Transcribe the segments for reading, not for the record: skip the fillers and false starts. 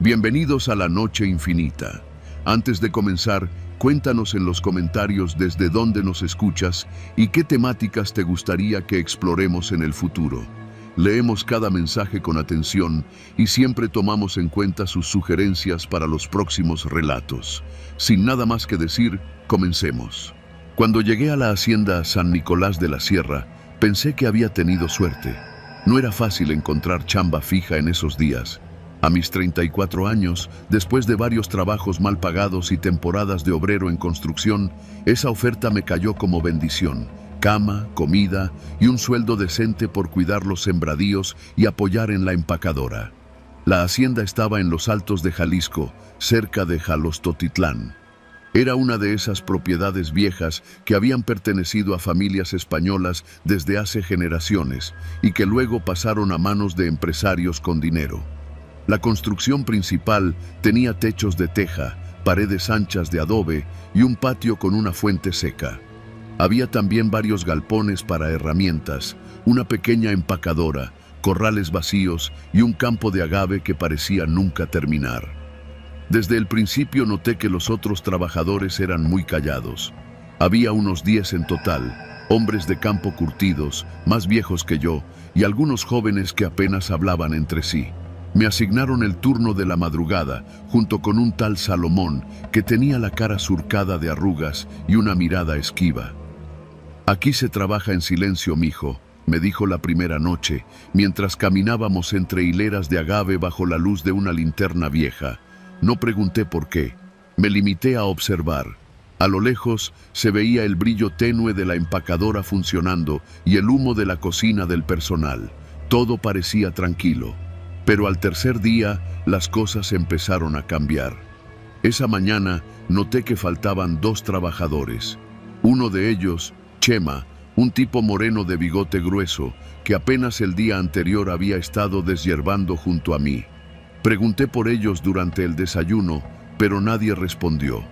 Bienvenidos a la Noche Infinita. Antes de comenzar, cuéntanos en los comentarios desde dónde nos escuchas y qué temáticas te gustaría que exploremos en el futuro. Leemos cada mensaje con atención y siempre tomamos en cuenta sus sugerencias para los próximos relatos. Sin nada más que decir, comencemos. Cuando llegué a la hacienda San Nicolás de la Sierra, pensé que había tenido suerte. No era fácil encontrar chamba fija en esos días. A mis 34 años, después de varios trabajos mal pagados y temporadas de obrero en construcción, esa oferta me cayó como bendición. Cama, comida y un sueldo decente por cuidar los sembradíos y apoyar en la empacadora. La hacienda estaba en los altos de Jalisco, cerca de Jalostotitlán. Era una de esas propiedades viejas que habían pertenecido a familias españolas desde hace generaciones y que luego pasaron a manos de empresarios con dinero. La construcción principal tenía techos de teja, paredes anchas de adobe y un patio con una fuente seca. Había también varios galpones para herramientas, una pequeña empacadora, corrales vacíos y un campo de agave que parecía nunca terminar. Desde el principio noté que los otros trabajadores eran muy callados. Había unos 10 en total, hombres de campo curtidos, más viejos que yo, y algunos jóvenes que apenas hablaban entre sí. Me asignaron el turno de la madrugada, junto con un tal Salomón, que tenía la cara surcada de arrugas y una mirada esquiva. «Aquí se trabaja en silencio, mijo», me dijo la primera noche, mientras caminábamos entre hileras de agave bajo la luz de una linterna vieja. No pregunté por qué, me limité a observar. A lo lejos se veía el brillo tenue de la empacadora funcionando y el humo de la cocina del personal. Todo parecía tranquilo. Pero al tercer día, las cosas empezaron a cambiar. Esa mañana noté que faltaban 2 trabajadores. Uno de ellos, Chema, un tipo moreno de bigote grueso, que apenas el día anterior había estado deshiervando junto a mí. Pregunté por ellos durante el desayuno, pero nadie respondió.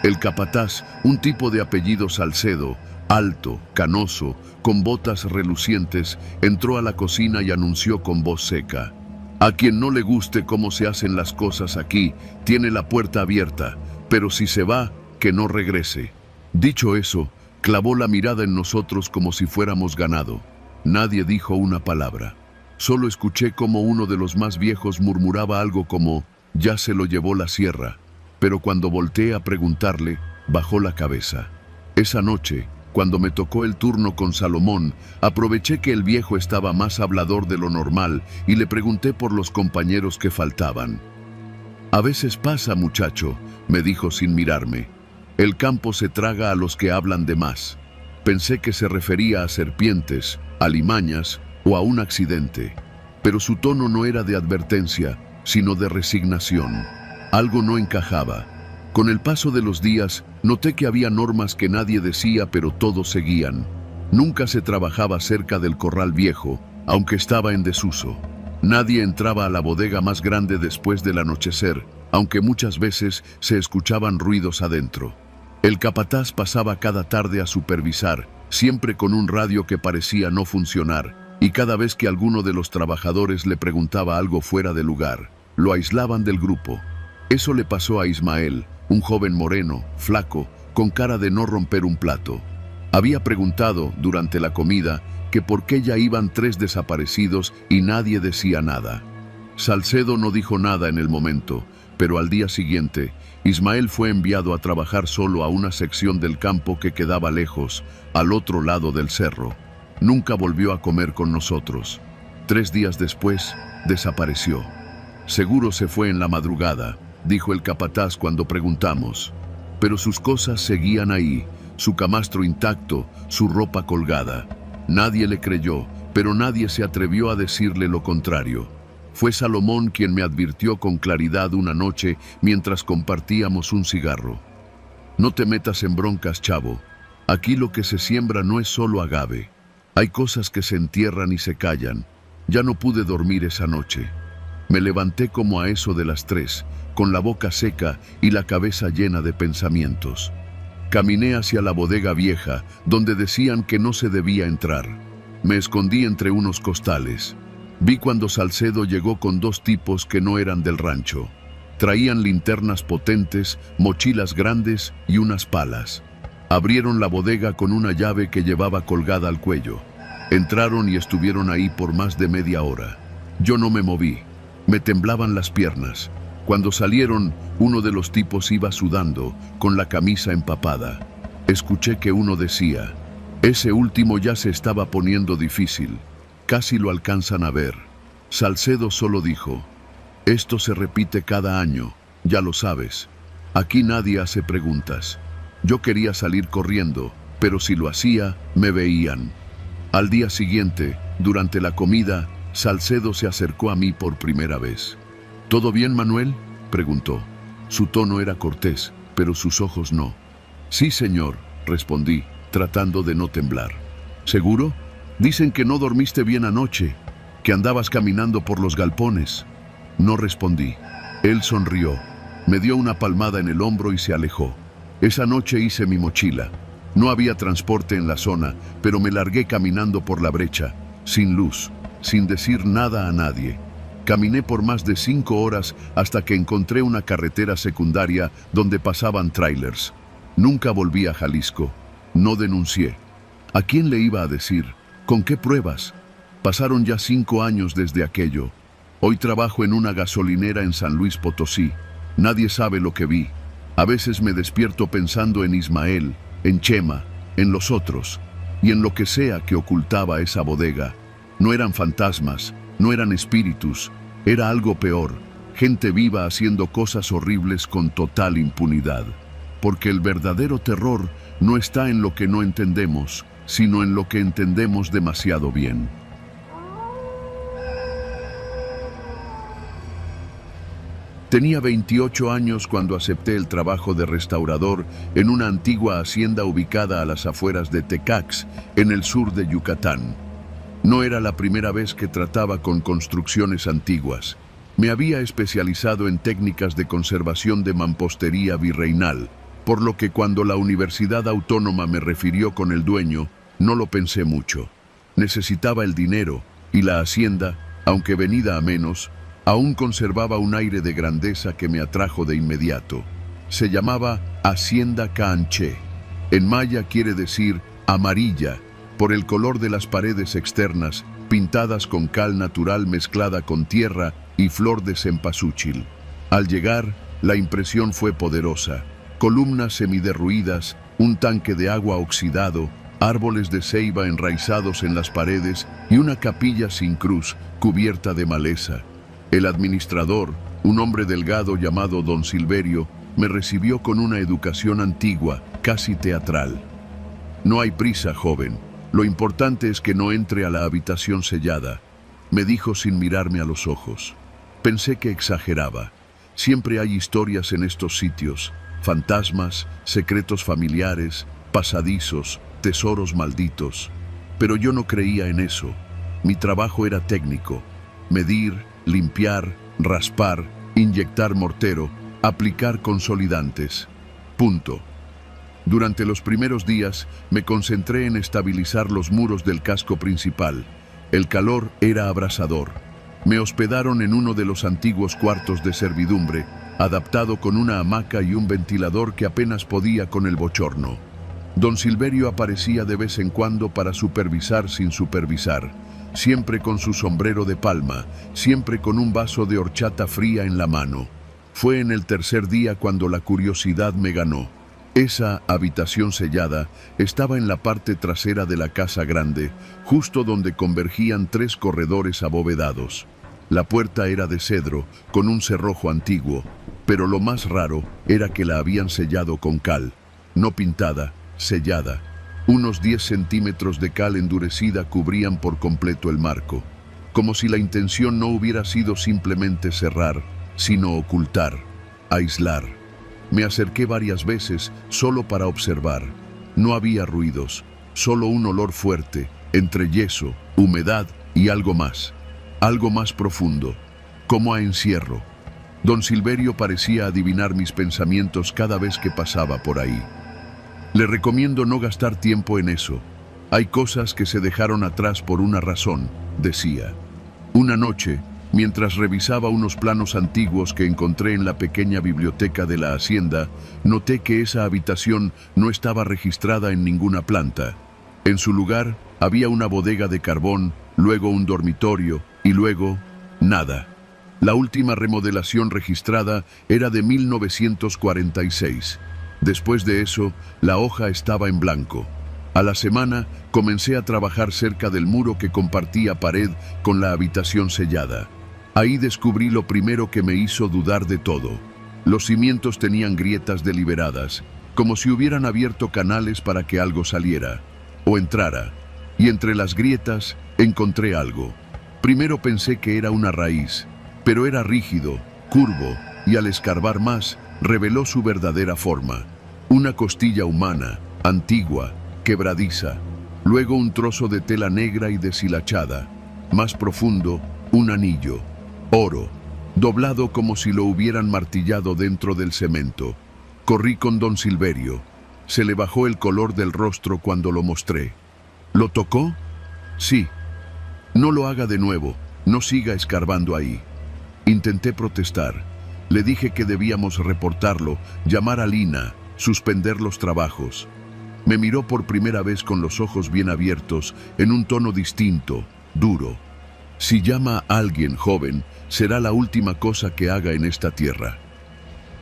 El capataz, un tipo de apellido Salcedo, alto, canoso, con botas relucientes, entró a la cocina y anunció con voz seca: «A quien no le guste cómo se hacen las cosas aquí, tiene la puerta abierta, pero si se va, que no regrese». Dicho eso, clavó la mirada en nosotros como si fuéramos ganado. Nadie dijo una palabra. Solo escuché como uno de los más viejos murmuraba algo como: «Ya se lo llevó la sierra», pero cuando volteé a preguntarle, bajó la cabeza. Esa noche, cuando me tocó el turno con Salomón, aproveché que el viejo estaba más hablador de lo normal y le pregunté por los compañeros que faltaban. «A veces pasa, muchacho», me dijo sin mirarme. «El campo se traga a los que hablan de más». Pensé que se refería a serpientes, alimañas o a un accidente, pero su tono no era de advertencia, sino de resignación. Algo no encajaba. Con el paso de los días, noté que había normas que nadie decía, pero todos seguían. Nunca se trabajaba cerca del corral viejo, aunque estaba en desuso. Nadie entraba a la bodega más grande después del anochecer, aunque muchas veces se escuchaban ruidos adentro. El capataz pasaba cada tarde a supervisar, siempre con un radio que parecía no funcionar, y cada vez que alguno de los trabajadores le preguntaba algo fuera de lugar, lo aislaban del grupo. Eso le pasó a Ismael, un joven moreno, flaco, con cara de no romper un plato. Había preguntado, durante la comida, que por qué ya iban 3 desaparecidos y nadie decía nada. Salcedo no dijo nada en el momento, pero al día siguiente, Ismael fue enviado a trabajar solo a una sección del campo que quedaba lejos, al otro lado del cerro. Nunca volvió a comer con nosotros. 3 días después, desapareció. «Seguro se fue en la madrugada», dijo el capataz cuando preguntamos. Pero sus cosas seguían ahí, su camastro intacto, su ropa colgada. Nadie le creyó, pero nadie se atrevió a decirle lo contrario. Fue Salomón quien me advirtió con claridad una noche mientras compartíamos un cigarro. «No te metas en broncas, chavo. Aquí lo que se siembra no es solo agave. Hay cosas que se entierran y se callan. Ya no pude dormir esa noche. Me levanté como a eso de las 3, con la boca seca y la cabeza llena de pensamientos. Caminé hacia la bodega vieja, donde decían que no se debía entrar. Me escondí entre unos costales. Vi cuando Salcedo llegó con 2 tipos que no eran del rancho. Traían linternas potentes, mochilas grandes y unas palas. Abrieron la bodega con una llave que llevaba colgada al cuello. Entraron y estuvieron ahí por más de media hora. Yo no me moví. Me temblaban las piernas. Cuando salieron, uno de los tipos iba sudando, con la camisa empapada. Escuché que uno decía: ese último ya se estaba poniendo difícil. Casi lo alcanzan a ver. Salcedo solo dijo: esto se repite cada año, ya lo sabes. Aquí nadie hace preguntas. Yo quería salir corriendo, pero si lo hacía, me veían. Al día siguiente, durante la comida, Salcedo se acercó a mí por primera vez. ¿Todo bien, Manuel?, preguntó. Su tono era cortés, pero sus ojos no. Sí, señor, respondí, tratando de no temblar. ¿Seguro? Dicen que no dormiste bien anoche, que andabas caminando por los galpones. No respondí. Él sonrió, me dio una palmada en el hombro y se alejó. Esa noche hice mi mochila. No había transporte en la zona, pero me largué caminando por la brecha, sin luz, sin decir nada a nadie. Caminé por más de 5 horas hasta que encontré una carretera secundaria donde pasaban trailers. Nunca volví a Jalisco. No denuncié. ¿A quién le iba a decir? ¿Con qué pruebas? Pasaron ya 5 años desde aquello. Hoy trabajo en una gasolinera en San Luis Potosí. Nadie sabe lo que vi. A veces me despierto pensando en Ismael, en Chema, en los otros, y en lo que sea que ocultaba esa bodega. No eran fantasmas, no eran espíritus, era algo peor, gente viva haciendo cosas horribles con total impunidad. Porque el verdadero terror no está en lo que no entendemos, sino en lo que entendemos demasiado bien. Tenía 28 años cuando acepté el trabajo de restaurador en una antigua hacienda ubicada a las afueras de Tecax, en el sur de Yucatán. No era la primera vez que trataba con construcciones antiguas. Me había especializado en técnicas de conservación de mampostería virreinal, por lo que cuando la Universidad Autónoma me refirió con el dueño, no lo pensé mucho. Necesitaba el dinero, y la hacienda, aunque venida a menos, aún conservaba un aire de grandeza que me atrajo de inmediato. Se llamaba Hacienda Caanché. En maya quiere decir amarilla, por el color de las paredes externas, pintadas con cal natural mezclada con tierra y flor de cempasúchil. Al llegar, la impresión fue poderosa. Columnas semiderruidas, un tanque de agua oxidado, árboles de ceiba enraizados en las paredes y una capilla sin cruz, cubierta de maleza. El administrador, un hombre delgado llamado Don Silverio, me recibió con una educación antigua, casi teatral. No hay prisa, joven. Lo importante es que no entre a la habitación sellada, me dijo sin mirarme a los ojos. Pensé que exageraba. Siempre hay historias en estos sitios, fantasmas, secretos familiares, pasadizos, tesoros malditos. Pero yo no creía en eso. Mi trabajo era técnico: medir, limpiar, raspar, inyectar mortero, aplicar consolidantes. Punto. Durante los primeros días me concentré en estabilizar los muros del casco principal. El calor era abrasador. Me hospedaron en uno de los antiguos cuartos de servidumbre, adaptado con una hamaca y un ventilador que apenas podía con el bochorno. Don Silverio aparecía de vez en cuando para supervisar sin supervisar, siempre con su sombrero de palma, siempre con un vaso de horchata fría en la mano. Fue en el tercer día cuando la curiosidad me ganó. Esa habitación sellada estaba en la parte trasera de la casa grande, justo donde convergían 3 corredores abovedados. La puerta era de cedro, con un cerrojo antiguo, pero lo más raro era que la habían sellado con cal, no pintada, sellada. Unos 10 centímetros de cal endurecida cubrían por completo el marco, como si la intención no hubiera sido simplemente cerrar, sino ocultar, aislar. Me acerqué varias veces solo para observar. No había ruidos, solo un olor fuerte, entre yeso, humedad y algo más profundo, como a encierro. Don Silverio parecía adivinar mis pensamientos cada vez que pasaba por ahí. Le recomiendo no gastar tiempo en eso. Hay cosas que se dejaron atrás por una razón, decía. Una noche, Mientras revisaba unos planos antiguos que encontré en la pequeña biblioteca de la hacienda, noté que esa habitación no estaba registrada en ninguna planta. En su lugar había una bodega de carbón, luego un dormitorio y luego nada. La última remodelación registrada era de 1946. Después de eso, la hoja estaba en blanco. A la semana, comencé a trabajar cerca del muro que compartía pared con la habitación sellada. Ahí descubrí lo primero que me hizo dudar de todo. Los cimientos tenían grietas deliberadas, como si hubieran abierto canales para que algo saliera o entrara. Y entre las grietas encontré algo. Primero pensé que era una raíz, pero era rígido, curvo, y al escarbar más, reveló su verdadera forma. Una costilla humana, antigua, quebradiza. Luego un trozo de tela negra y deshilachada. Más profundo, un anillo. Oro, doblado como si lo hubieran martillado dentro del cemento. Corrí con don Silverio. Se le bajó el color del rostro cuando lo mostré. ¿Lo tocó? Sí. No lo haga de nuevo, no siga escarbando ahí. Intenté protestar. Le dije que debíamos reportarlo, llamar a Lina, suspender los trabajos. Me miró por primera vez con los ojos bien abiertos, en un tono distinto, duro. Si llama a alguien joven, será la última cosa que haga en esta tierra.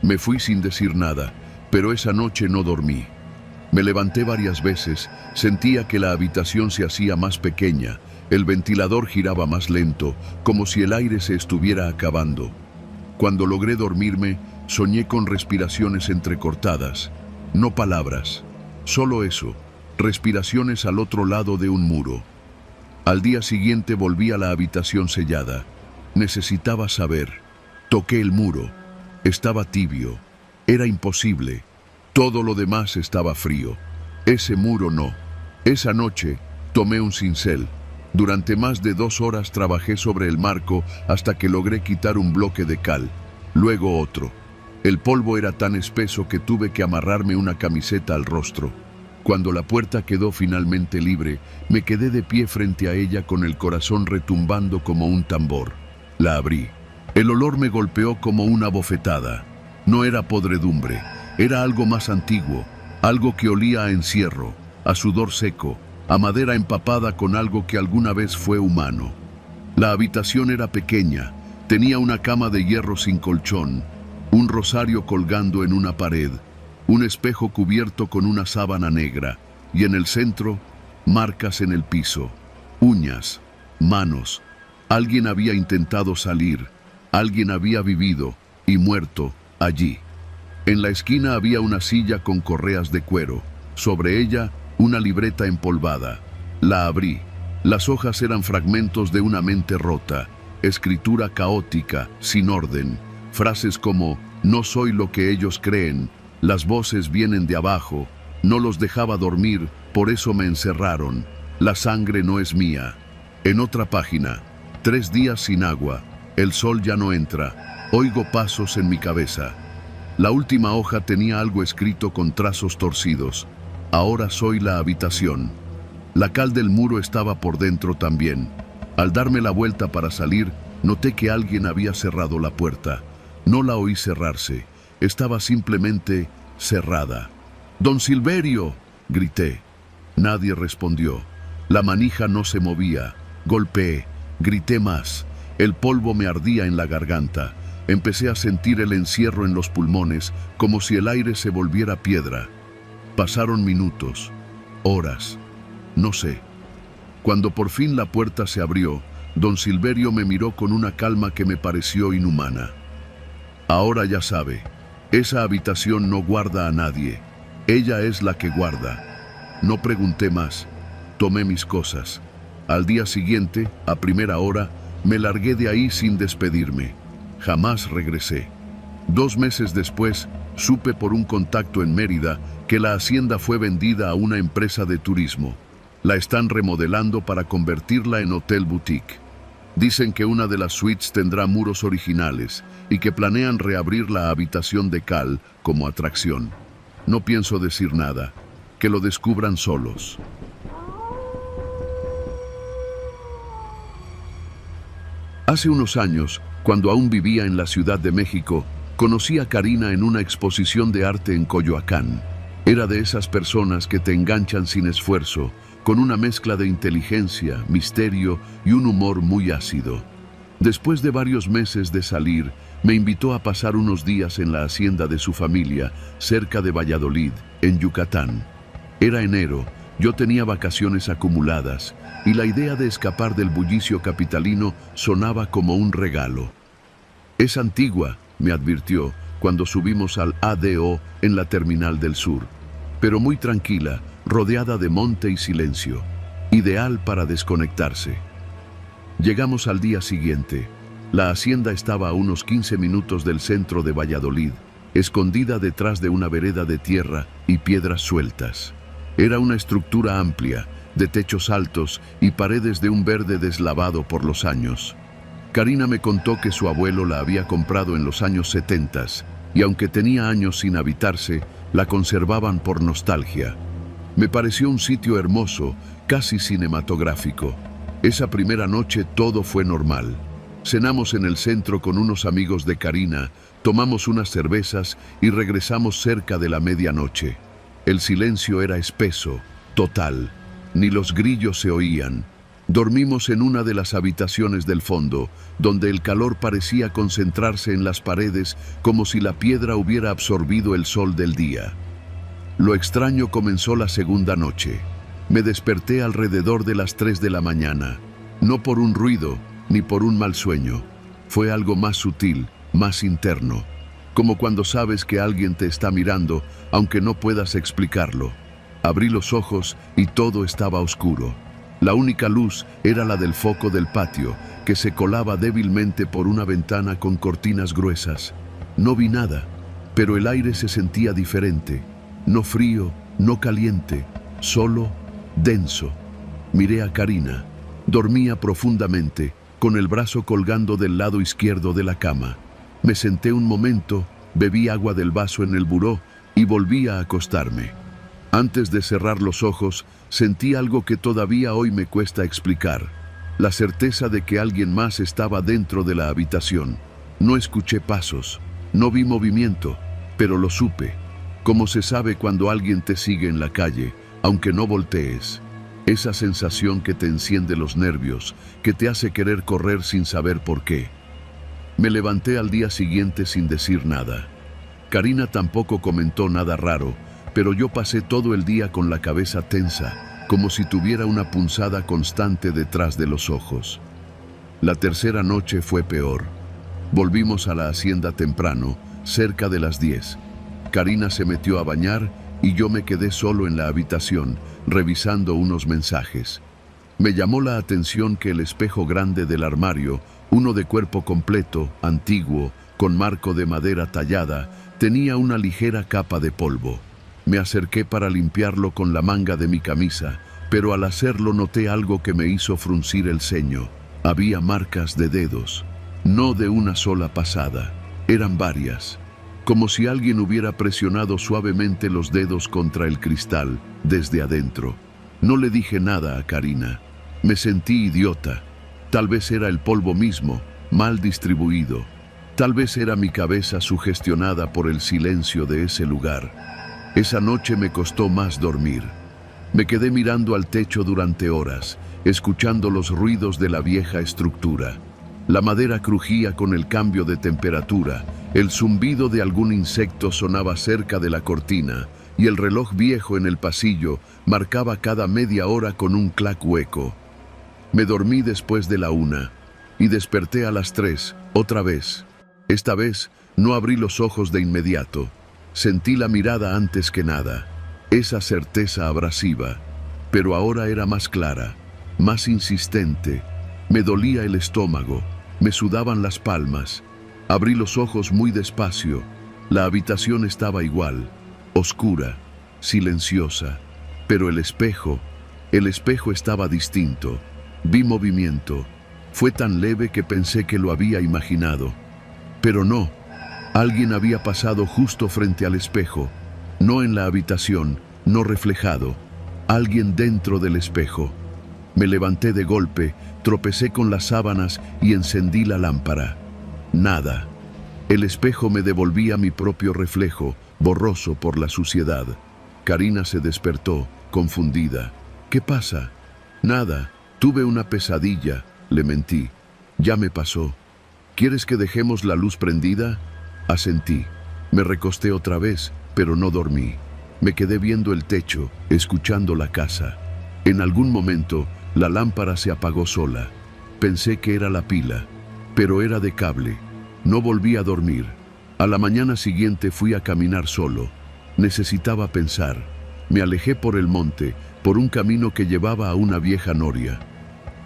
Me fui sin decir nada, pero esa noche no dormí. Me levanté varias veces, sentía que la habitación se hacía más pequeña, el ventilador giraba más lento, como si el aire se estuviera acabando. Cuando logré dormirme, soñé con respiraciones entrecortadas, no palabras, solo eso, respiraciones al otro lado de un muro. Al día siguiente volví a la habitación sellada. Necesitaba saber. Toqué el muro. Estaba tibio. Era imposible. Todo lo demás estaba frío. Ese muro no. Esa noche tomé un cincel. Durante más de 2 horas trabajé sobre el marco hasta que logré quitar un bloque de cal. Luego otro. El polvo era tan espeso que tuve que amarrarme una camiseta al rostro. Cuando la puerta quedó finalmente libre, me quedé de pie frente a ella con el corazón retumbando como un tambor. La abrí. El olor me golpeó como una bofetada. No era podredumbre, era algo más antiguo, algo que olía a encierro, a sudor seco, a madera empapada con algo que alguna vez fue humano. La habitación era pequeña, tenía una cama de hierro sin colchón, un rosario colgando en una pared, un espejo cubierto con una sábana negra, y en el centro, marcas en el piso, uñas, manos. Alguien había intentado salir, alguien había vivido y muerto allí. En la esquina había una silla con correas de cuero, sobre ella una libreta empolvada. La abrí. Las hojas eran fragmentos de una mente rota, escritura caótica, sin orden, frases como «No soy lo que ellos creen», «Las voces vienen de abajo», «No los dejaba dormir, por eso me encerraron», «La sangre no es mía». En otra página, 3 días sin agua, el sol ya no entra, oigo pasos en mi cabeza. La última hoja tenía algo escrito con trazos torcidos. Ahora soy la habitación. La cal del muro estaba por dentro también. Al darme la vuelta para salir, noté que alguien había cerrado la puerta. No la oí cerrarse. Estaba simplemente cerrada. «¡Don Silverio!», grité. Nadie respondió. La manija no se movía. Golpeé. Grité más. El polvo me ardía en la garganta. Empecé a sentir el encierro en los pulmones, como si el aire se volviera piedra. Pasaron minutos, horas, no sé. Cuando por fin la puerta se abrió, don Silverio me miró con una calma que me pareció inhumana. «Ahora ya sabe, esa habitación no guarda a nadie. Ella es la que guarda». No pregunté más. Tomé mis cosas. Al día siguiente, a primera hora, me largué de ahí sin despedirme. Jamás regresé. 2 meses después, supe por un contacto en Mérida que la hacienda fue vendida a una empresa de turismo. La están remodelando para convertirla en hotel boutique. Dicen que una de las suites tendrá muros originales y que planean reabrir la habitación de cal como atracción. No pienso decir nada. Que lo descubran solos. Hace unos años, cuando aún vivía en la Ciudad de México, conocí a Karina en una exposición de arte en Coyoacán. Era de esas personas que te enganchan sin esfuerzo, con una mezcla de inteligencia, misterio y un humor muy ácido. Después de varios meses de salir, me invitó a pasar unos días en la hacienda de su familia, cerca de Valladolid, en Yucatán. Era enero, yo tenía vacaciones acumuladas, y la idea de escapar del bullicio capitalino sonaba como un regalo. «Es antigua», me advirtió, cuando subimos al ADO en la Terminal del Sur, pero muy tranquila, rodeada de monte y silencio, ideal para desconectarse. Llegamos al día siguiente. La hacienda estaba a unos 15 minutos del centro de Valladolid, escondida detrás de una vereda de tierra y piedras sueltas. Era una estructura amplia, de techos altos y paredes de un verde deslavado por los años. Karina me contó que su abuelo la había comprado en los años 70 y aunque tenía años sin habitarse, la conservaban por nostalgia. Me pareció un sitio hermoso, casi cinematográfico. Esa primera noche todo fue normal. Cenamos en el centro con unos amigos de Karina, tomamos unas cervezas y regresamos cerca de la medianoche. El silencio era espeso, total. Ni los grillos se oían. Dormimos en una de las habitaciones del fondo, donde el calor parecía concentrarse en las paredes como si la piedra hubiera absorbido el sol del día. Lo extraño comenzó la segunda noche. Me desperté alrededor de las 3 de la mañana, no por un ruido ni por un mal sueño. Fue algo más sutil, más interno, como cuando sabes que alguien te está mirando, aunque no puedas explicarlo. Abrí los ojos y todo estaba oscuro. La única luz era la del foco del patio, que se colaba débilmente por una ventana con cortinas gruesas. No vi nada, pero el aire se sentía diferente. No frío, no caliente, solo denso. Miré a Karina. Dormía profundamente, con el brazo colgando del lado izquierdo de la cama. Me senté un momento, bebí agua del vaso en el buró y volví a acostarme. Antes de cerrar los ojos, sentí algo que todavía hoy me cuesta explicar. La certeza de que alguien más estaba dentro de la habitación. No escuché pasos, no vi movimiento, pero lo supe. Como se sabe cuando alguien te sigue en la calle, aunque no voltees. Esa sensación que te enciende los nervios, que te hace querer correr sin saber por qué. Me levanté al día siguiente sin decir nada. Karina tampoco comentó nada raro, pero yo pasé todo el día con la cabeza tensa, como si tuviera una punzada constante detrás de los ojos. La tercera noche fue peor. Volvimos a la hacienda temprano, cerca de las 10. Karina se metió a bañar y yo me quedé solo en la habitación, revisando unos mensajes. Me llamó la atención que el espejo grande del armario, uno de cuerpo completo, antiguo, con marco de madera tallada, tenía una ligera capa de polvo. Me acerqué para limpiarlo con la manga de mi camisa, pero al hacerlo noté algo que me hizo fruncir el ceño. Había marcas de dedos, no de una sola pasada, eran varias, como si alguien hubiera presionado suavemente los dedos contra el cristal, desde adentro. No le dije nada a Karina. Me sentí idiota. Tal vez era el polvo mismo, mal distribuido. Tal vez era mi cabeza sugestionada por el silencio de ese lugar. Esa noche me costó más dormir. Me quedé mirando al techo durante horas, escuchando los ruidos de la vieja estructura. La madera crujía con el cambio de temperatura, el zumbido de algún insecto sonaba cerca de la cortina, y el reloj viejo en el pasillo marcaba cada media hora con un clac hueco. Me dormí después de la 1 y desperté a las 3, otra vez. Esta vez no abrí los ojos de inmediato. Sentí la mirada antes que nada, esa certeza abrasiva, pero ahora era más clara, más insistente. Me dolía el estómago, me sudaban las palmas. Abrí los ojos muy despacio. La habitación estaba igual, oscura, silenciosa, pero el espejo estaba distinto. Vi movimiento. Fue tan leve que pensé que lo había imaginado. Pero no. Alguien había pasado justo frente al espejo, no en la habitación, no reflejado, alguien dentro del espejo. Me levanté de golpe, tropecé con las sábanas y encendí la lámpara. Nada. El espejo me devolvía mi propio reflejo, borroso por la suciedad. Karina se despertó, confundida. ¿Qué pasa? Nada. Tuve una pesadilla, le mentí. Ya me pasó. ¿Quieres que dejemos la luz prendida? Asentí. Me recosté otra vez, pero no dormí. Me quedé viendo el techo, escuchando la casa. En algún momento, la lámpara se apagó sola. Pensé que era la pila, pero era de cable. No volví a dormir. A la mañana siguiente fui a caminar solo. Necesitaba pensar. Me alejé por el monte, por un camino que llevaba a una vieja noria.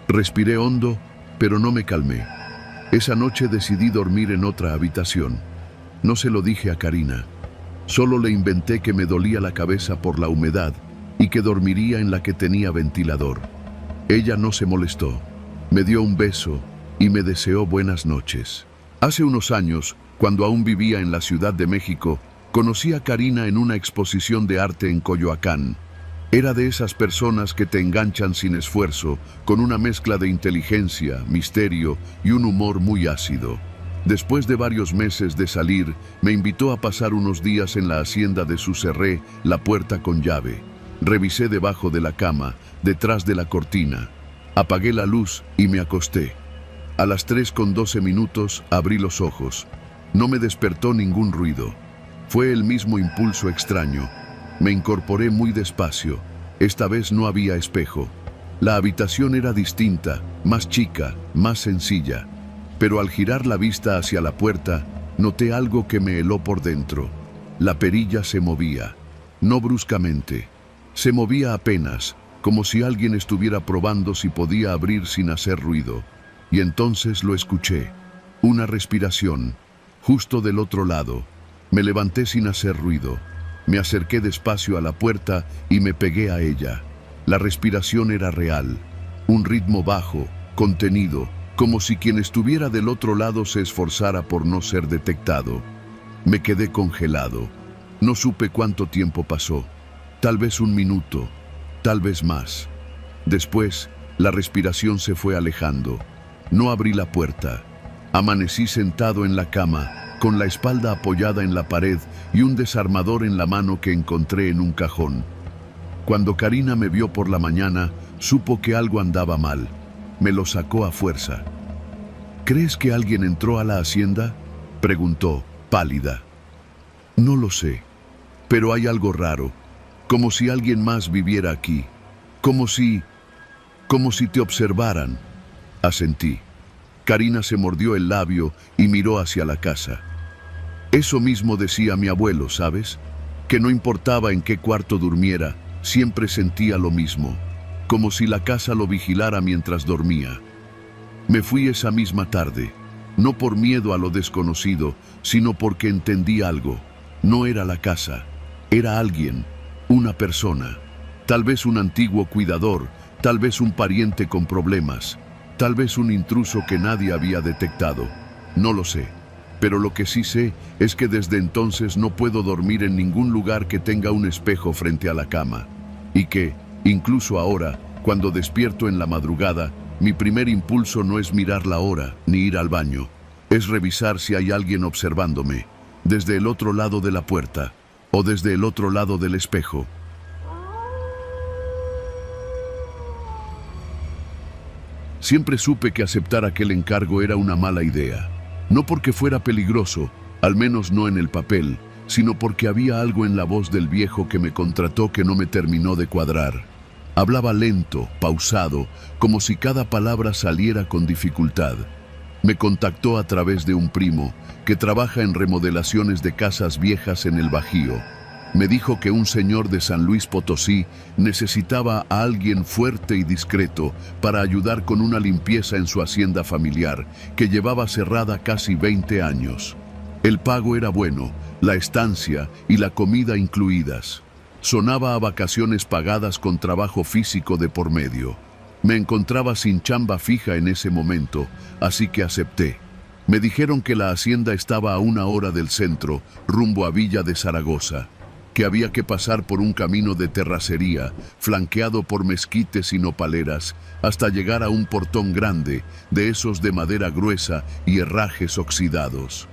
Respiré hondo, pero no me calmé. Esa noche decidí dormir en otra habitación. No se lo dije a Karina. Solo le inventé que me dolía la cabeza por la humedad y que dormiría en la que tenía ventilador. Ella no se molestó. Me dio un beso y me deseó buenas noches. Hace unos años, cuando aún vivía en la Ciudad de México, conocí a Karina en una exposición de arte en Coyoacán. Era de esas personas que te enganchan sin esfuerzo, con una mezcla de inteligencia, misterio y un humor muy ácido. Después de varios meses de salir, me invitó a pasar unos días en la hacienda de su cerré, la puerta con llave. Revisé debajo de la cama, detrás de la cortina. Apagué la luz y me acosté. A las 3:12 abrí los ojos. No me despertó ningún ruido. Fue el mismo impulso extraño. Me incorporé muy despacio. Esta vez no había espejo. La habitación era distinta, más chica, más sencilla. Pero al girar la vista hacia la puerta, noté algo que me heló por dentro. La perilla se movía. No bruscamente. Se movía apenas, como si alguien estuviera probando si podía abrir sin hacer ruido. Y entonces lo escuché. Una respiración, justo del otro lado. Me levanté sin hacer ruido. Me acerqué despacio a la puerta y me pegué a ella. La respiración era real. Un ritmo bajo, contenido, como si quien estuviera del otro lado se esforzara por no ser detectado. Me quedé congelado. No supe cuánto tiempo pasó. Tal vez un minuto, tal vez más. Después, la respiración se fue alejando. No abrí la puerta. Amanecí sentado en la cama, con la espalda apoyada en la pared y un desarmador en la mano que encontré en un cajón. Cuando Karina me vio por la mañana, supo que algo andaba mal. Me lo sacó a fuerza. ¿Crees que alguien entró a la hacienda?, preguntó, pálida. No lo sé, pero hay algo raro, como si alguien más viviera aquí, como si te observaran. Asentí. Karina se mordió el labio y miró hacia la casa. Eso mismo decía mi abuelo, ¿sabes? Que no importaba en qué cuarto durmiera, siempre sentía lo mismo, como si la casa lo vigilara mientras dormía. Me fui esa misma tarde, no por miedo a lo desconocido, sino porque entendí algo. No era la casa, era alguien, una persona. Tal vez un antiguo cuidador, tal vez un pariente con problemas, tal vez un intruso que nadie había detectado. No lo sé. Pero lo que sí sé es que desde entonces no puedo dormir en ningún lugar que tenga un espejo frente a la cama. Y que, incluso ahora, cuando despierto en la madrugada, mi primer impulso no es mirar la hora ni ir al baño. Es revisar si hay alguien observándome, desde el otro lado de la puerta o desde el otro lado del espejo. Siempre supe que aceptar aquel encargo era una mala idea. No porque fuera peligroso, al menos no en el papel, sino porque había algo en la voz del viejo que me contrató que no me terminó de cuadrar. Hablaba lento, pausado, como si cada palabra saliera con dificultad. Me contactó a través de un primo que trabaja en remodelaciones de casas viejas en el Bajío. Me dijo que un señor de San Luis Potosí necesitaba a alguien fuerte y discreto para ayudar con una limpieza en su hacienda familiar, que llevaba cerrada casi 20 años. El pago era bueno, la estancia y la comida incluidas. Sonaba a vacaciones pagadas con trabajo físico de por medio. Me encontraba sin chamba fija en ese momento, así que acepté. Me dijeron que la hacienda estaba a 1 hora del centro, rumbo a Villa de Zaragoza. que había que pasar por un camino de terracería, flanqueado por mezquites y nopaleras, hasta llegar a un portón grande, de esos de madera gruesa y herrajes oxidados.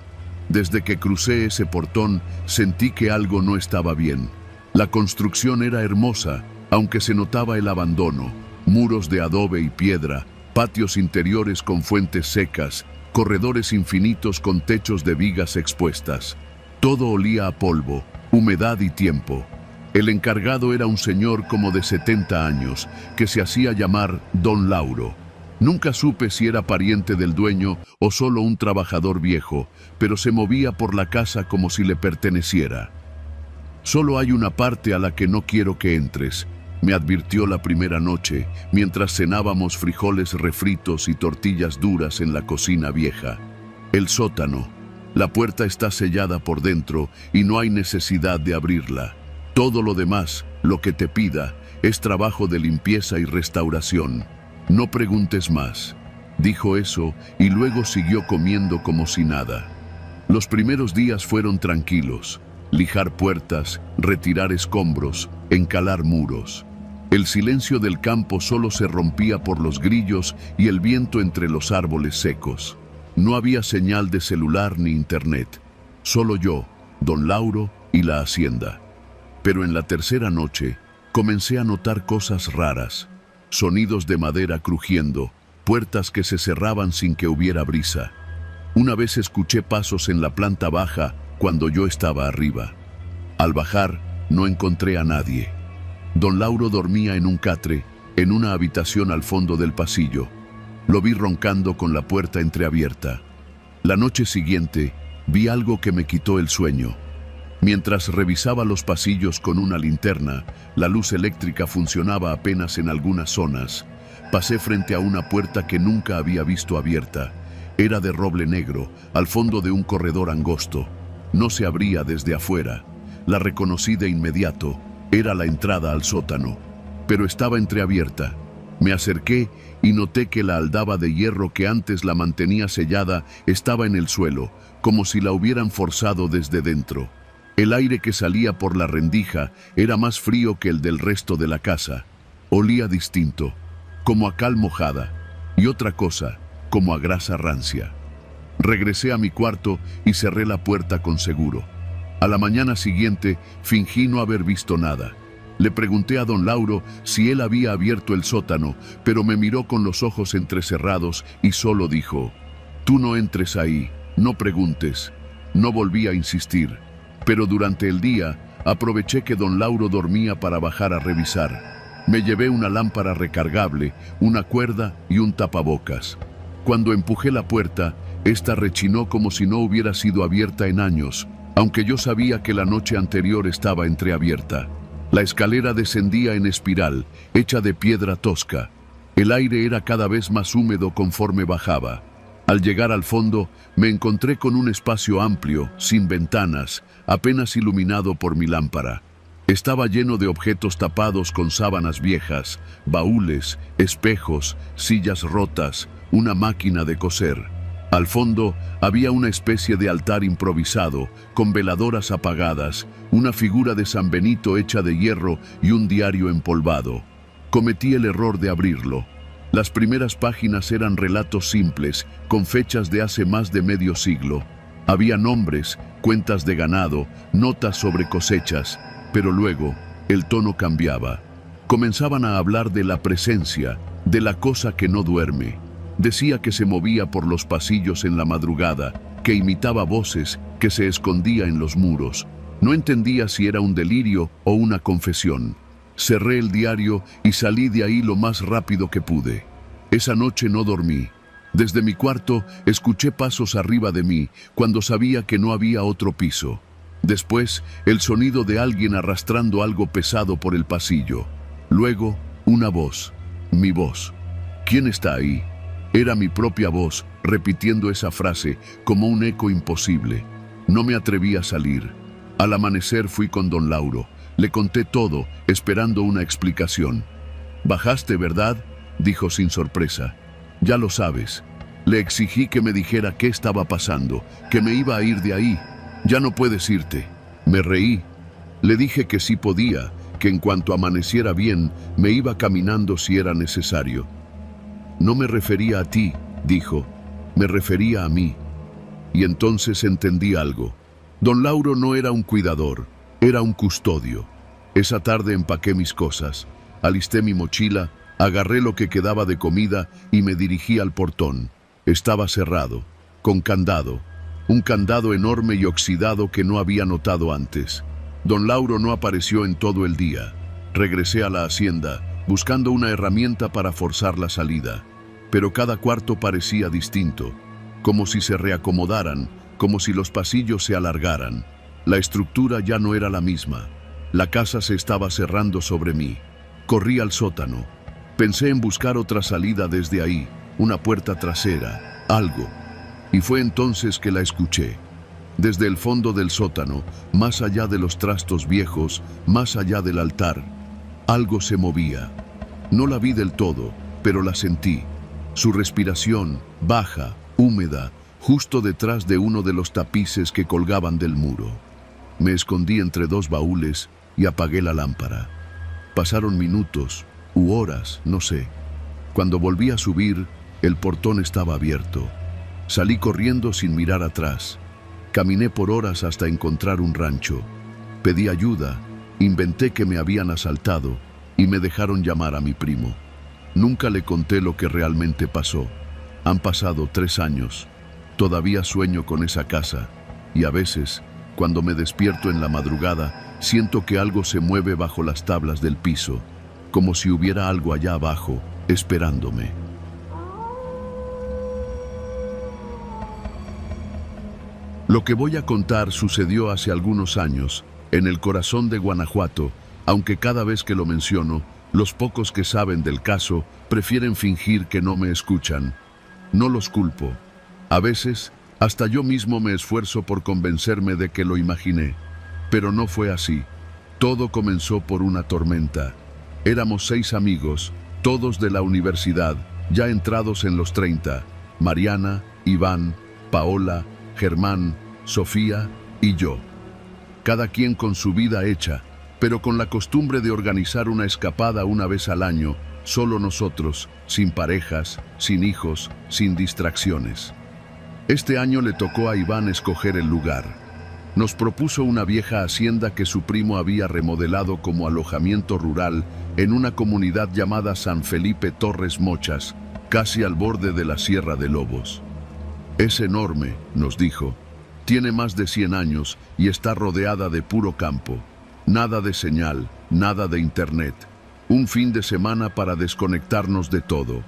Desde que crucé ese portón, sentí que algo no estaba bien. La construcción era hermosa, aunque se notaba el abandono. Muros de adobe y piedra, patios interiores con fuentes secas, corredores infinitos con techos de vigas expuestas. Todo olía a polvo, humedad y tiempo. El encargado era un señor como de 70 años, que se hacía llamar Don Lauro. Nunca supe si era pariente del dueño o solo un trabajador viejo, pero se movía por la casa como si le perteneciera. «Solo hay una parte a la que no quiero que entres», me advirtió la primera noche, mientras cenábamos frijoles refritos y tortillas duras en la cocina vieja. «El sótano. La puerta está sellada por dentro y no hay necesidad de abrirla. Todo lo demás, lo que te pida, es trabajo de limpieza y restauración. No preguntes más». Dijo eso y luego siguió comiendo como si nada. Los primeros días fueron tranquilos. Lijar puertas, retirar escombros, encalar muros. El silencio del campo solo se rompía por los grillos y el viento entre los árboles secos. No había señal de celular ni internet. Solo yo, Don Lauro y la hacienda. Pero en la tercera noche comencé a notar cosas raras. Sonidos de madera crujiendo, puertas que se cerraban sin que hubiera brisa. Una vez escuché pasos en la planta baja cuando yo estaba arriba. Al bajar, no encontré a nadie. Don Lauro dormía en un catre, en una habitación al fondo del pasillo. Lo vi roncando con la puerta entreabierta. La noche siguiente, vi algo que me quitó el sueño. Mientras revisaba los pasillos con una linterna, la luz eléctrica funcionaba apenas en algunas zonas. Pasé frente a una puerta que nunca había visto abierta. Era de roble negro, al fondo de un corredor angosto. No se abría desde afuera. La reconocí de inmediato. Era la entrada al sótano, pero estaba entreabierta. Me acerqué y noté que la aldaba de hierro que antes la mantenía sellada estaba en el suelo, como si la hubieran forzado desde dentro. El aire que salía por la rendija era más frío que el del resto de la casa. Olía distinto, como a cal mojada, y otra cosa, como a grasa rancia. Regresé a mi cuarto y cerré la puerta con seguro. A la mañana siguiente fingí no haber visto nada. Le pregunté a Don Lauro si él había abierto el sótano, pero me miró con los ojos entrecerrados y solo dijo: «Tú no entres ahí, no preguntes». No volví a insistir, pero durante el día aproveché que Don Lauro dormía para bajar a revisar. Me llevé una lámpara recargable, una cuerda y un tapabocas. Cuando empujé la puerta, esta rechinó como si no hubiera sido abierta en años, aunque yo sabía que la noche anterior estaba entreabierta. La escalera descendía en espiral, hecha de piedra tosca. El aire era cada vez más húmedo conforme bajaba. Al llegar al fondo, me encontré con un espacio amplio, sin ventanas, apenas iluminado por mi lámpara. Estaba lleno de objetos tapados con sábanas viejas, baúles, espejos, sillas rotas, una máquina de coser. Al fondo había una especie de altar improvisado, con veladoras apagadas, una figura de San Benito hecha de hierro y un diario empolvado. Cometí el error de abrirlo. Las primeras páginas eran relatos simples, con fechas de hace más de medio siglo. Había nombres, cuentas de ganado, notas sobre cosechas, pero luego el tono cambiaba. Comenzaban a hablar de la presencia, de la cosa que no duerme. Decía que se movía por los pasillos en la madrugada, que imitaba voces, que se escondía en los muros. No entendía si era un delirio o una confesión. Cerré el diario y salí de ahí lo más rápido que pude. Esa noche no dormí. Desde mi cuarto escuché pasos arriba de mí cuando sabía que no había otro piso. Después, el sonido de alguien arrastrando algo pesado por el pasillo. Luego, una voz. Mi voz. ¿Quién está ahí? Era mi propia voz, repitiendo esa frase como un eco imposible. No me atreví a salir. Al amanecer fui con Don Lauro. Le conté todo, esperando una explicación. «¿Bajaste, verdad?», dijo sin sorpresa. «Ya lo sabes». Le exigí que me dijera qué estaba pasando, que me iba a ir de ahí. «Ya no puedes irte». Me reí. Le dije que sí podía, que en cuanto amaneciera bien, me iba caminando si era necesario. No me refería a ti, dijo, me refería a mí. Y entonces entendí algo. Don Lauro no era un cuidador, era un custodio. Esa tarde empaqué mis cosas, alisté mi mochila, agarré lo que quedaba de comida y me dirigí al portón. Estaba cerrado, con candado, un candado enorme y oxidado que no había notado antes. Don Lauro no apareció en todo el día. Regresé a la hacienda, buscando una herramienta para forzar la salida. Pero cada cuarto parecía distinto, como si se reacomodaran, como si los pasillos se alargaran. La estructura ya no era la misma. La casa se estaba cerrando sobre mí. Corrí al sótano. Pensé en buscar otra salida desde ahí, una puerta trasera, algo. Y fue entonces que la escuché. Desde el fondo del sótano, más allá de los trastos viejos, más allá del altar, algo se movía. No la vi del todo, pero la sentí. Su respiración, baja, húmeda, justo detrás de uno de los tapices que colgaban del muro. Me escondí entre dos baúles y apagué la lámpara. Pasaron minutos, u horas, no sé. Cuando volví a subir, el portón estaba abierto. Salí corriendo sin mirar atrás. Caminé por horas hasta encontrar un rancho. Pedí ayuda, inventé que me habían asaltado y me dejaron llamar a mi primo. Nunca le conté lo que realmente pasó. Han pasado 3 años. Todavía sueño con esa casa y a veces, cuando me despierto en la madrugada, siento que algo se mueve bajo las tablas del piso, como si hubiera algo allá abajo, esperándome. Lo que voy a contar sucedió hace algunos años, en el corazón de Guanajuato, aunque cada vez que lo menciono, los pocos que saben del caso prefieren fingir que no me escuchan. No los culpo. A veces, hasta yo mismo me esfuerzo por convencerme de que lo imaginé. Pero no fue así. Todo comenzó por una tormenta. Éramos 6 amigos, todos de la universidad, ya entrados en los 30. Mariana, Iván, Paola, Germán, Sofía y yo. Cada quien con su vida hecha, pero con la costumbre de organizar una escapada una vez al año, solo nosotros, sin parejas, sin hijos, sin distracciones. Este año le tocó a Iván escoger el lugar. Nos propuso una vieja hacienda que su primo había remodelado como alojamiento rural en una comunidad llamada San Felipe Torres Mochas, casi al borde de la Sierra de Lobos. Es enorme, nos dijo. Tiene más de 100 años y está rodeada de puro campo. Nada de señal, nada de internet. Un fin de semana para desconectarnos de todo.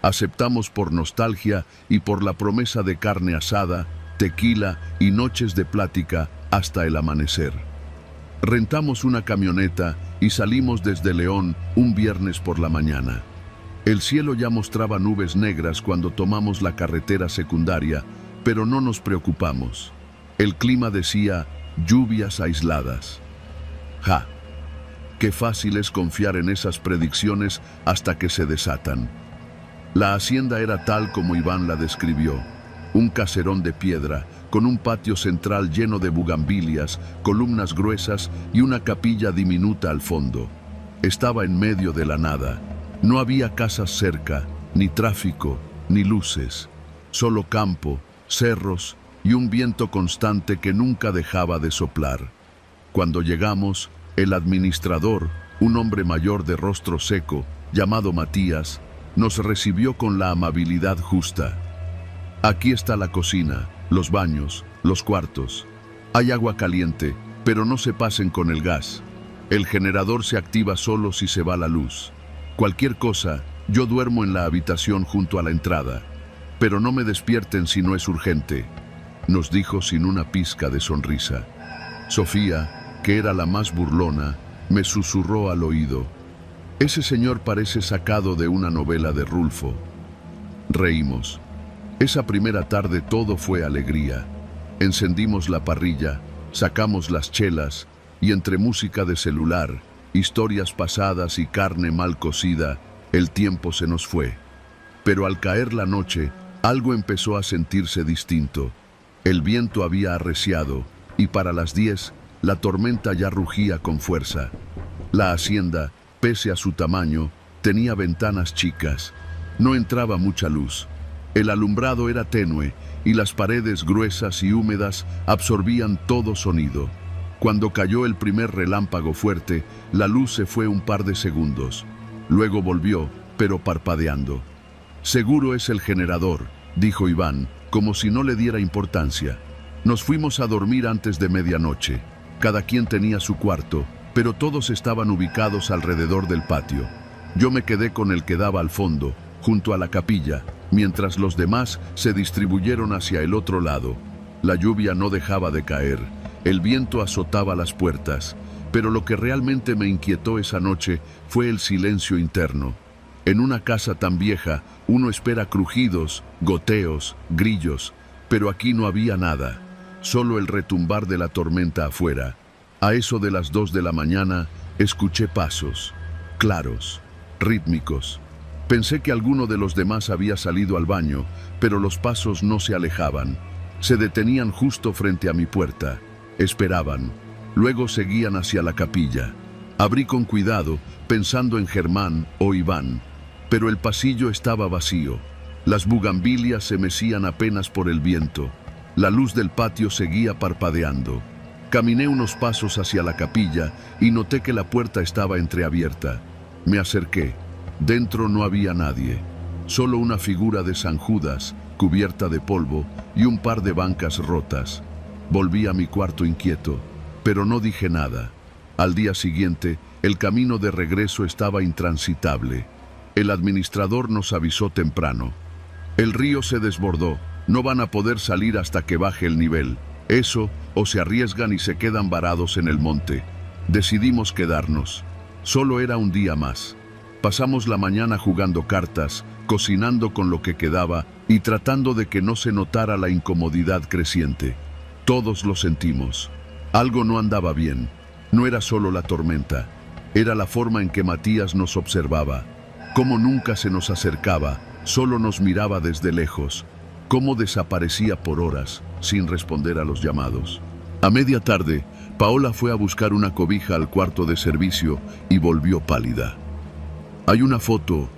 Aceptamos por nostalgia y por la promesa de carne asada, tequila y noches de plática hasta el amanecer. Rentamos una camioneta y salimos desde León un viernes por la mañana. El cielo ya mostraba nubes negras cuando tomamos la carretera secundaria, pero no nos preocupamos. El clima decía lluvias aisladas. ¡Ja! Qué fácil es confiar en esas predicciones hasta que se desatan. La hacienda era tal como Iván la describió. Un caserón de piedra, con un patio central lleno de bugambilias, columnas gruesas y una capilla diminuta al fondo. Estaba en medio de la nada. No había casas cerca, ni tráfico, ni luces. Solo campo, cerros y un viento constante que nunca dejaba de soplar. Cuando llegamos, el administrador, un hombre mayor de rostro seco, llamado Matías, nos recibió con la amabilidad justa. Aquí está la cocina, los baños, los cuartos. Hay agua caliente, pero no se pasen con el gas. El generador se activa solo si se va la luz. Cualquier cosa, yo duermo en la habitación junto a la entrada. Pero no me despierten si no es urgente, nos dijo sin una pizca de sonrisa. Sofía, que era la más burlona, me susurró al oído: ese señor parece sacado de una novela de Rulfo. Reímos. Esa primera tarde todo fue alegría. Encendimos la parrilla, sacamos las chelas y entre música de celular, historias pasadas y carne mal cocida, el tiempo se nos fue. Pero al caer la noche, algo empezó a sentirse distinto. El viento había arreciado y para las 10 La tormenta ya rugía con fuerza. La hacienda, pese a su tamaño, tenía ventanas chicas. No entraba mucha luz. El alumbrado era tenue y las paredes gruesas y húmedas absorbían todo sonido. Cuando cayó el primer relámpago fuerte, la luz se fue un par de segundos. Luego volvió, pero parpadeando. «Seguro es el generador», dijo Iván, como si no le diera importancia. Nos fuimos a dormir antes de medianoche. Cada quien tenía su cuarto, pero todos estaban ubicados alrededor del patio. Yo me quedé con el que daba al fondo, junto a la capilla, mientras los demás se distribuyeron hacia el otro lado. La lluvia no dejaba de caer, el viento azotaba las puertas, pero lo que realmente me inquietó esa noche fue el silencio interno. En una casa tan vieja, uno espera crujidos, goteos, grillos, pero aquí no había nada, solo el retumbar de la tormenta afuera. A eso de las 2 de la mañana, escuché pasos, claros, rítmicos. Pensé que alguno de los demás había salido al baño, pero los pasos no se alejaban. Se detenían justo frente a mi puerta. Esperaban. Luego seguían hacia la capilla. Abrí con cuidado, pensando en Germán o Iván, pero el pasillo estaba vacío. Las bugambilias se mecían apenas por el viento. La luz del patio seguía parpadeando. Caminé unos pasos hacia la capilla y noté que la puerta estaba entreabierta. Me acerqué. Dentro no había nadie, solo una figura de San Judas, cubierta de polvo, y un par de bancas rotas. Volví a mi cuarto inquieto, pero no dije nada. Al día siguiente, el camino de regreso estaba intransitable. El administrador nos avisó temprano. El río se desbordó, no van a poder salir hasta que baje el nivel. Eso, o se arriesgan y se quedan varados en el monte. Decidimos quedarnos. Solo era un día más. Pasamos la mañana jugando cartas, cocinando con lo que quedaba y tratando de que no se notara la incomodidad creciente. Todos lo sentimos. Algo no andaba bien. No era solo la tormenta. Era la forma en que Matías nos observaba. Cómo nunca se nos acercaba, solo nos miraba desde lejos. Cómo desaparecía por horas, sin responder a los llamados. A media tarde, Paola fue a buscar una cobija al cuarto de servicio y volvió pálida. «Hay una foto»,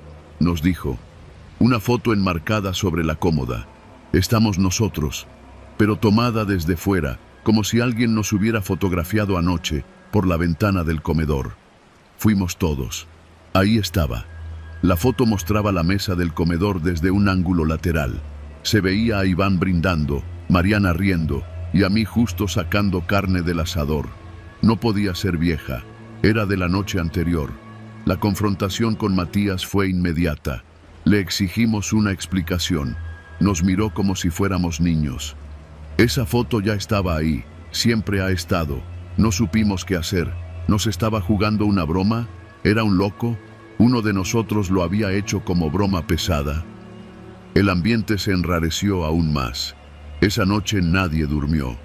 nos dijo, «una foto enmarcada sobre la cómoda. Estamos nosotros, pero tomada desde fuera, como si alguien nos hubiera fotografiado anoche por la ventana del comedor. Fuimos todos. Ahí estaba. La foto mostraba la mesa del comedor desde un ángulo lateral. Se veía a Iván brindando, Mariana riendo y a mí justo sacando carne del asador. No podía ser vieja, era de la noche anterior. La confrontación con Matías fue inmediata. Le exigimos una explicación. Nos miró como si fuéramos niños. Esa foto ya estaba ahí, siempre ha estado. No supimos qué hacer. ¿Nos estaba jugando una broma? ¿Era un loco? ¿Uno de nosotros lo había hecho como broma pesada? El ambiente se enrareció aún más. Esa noche nadie durmió.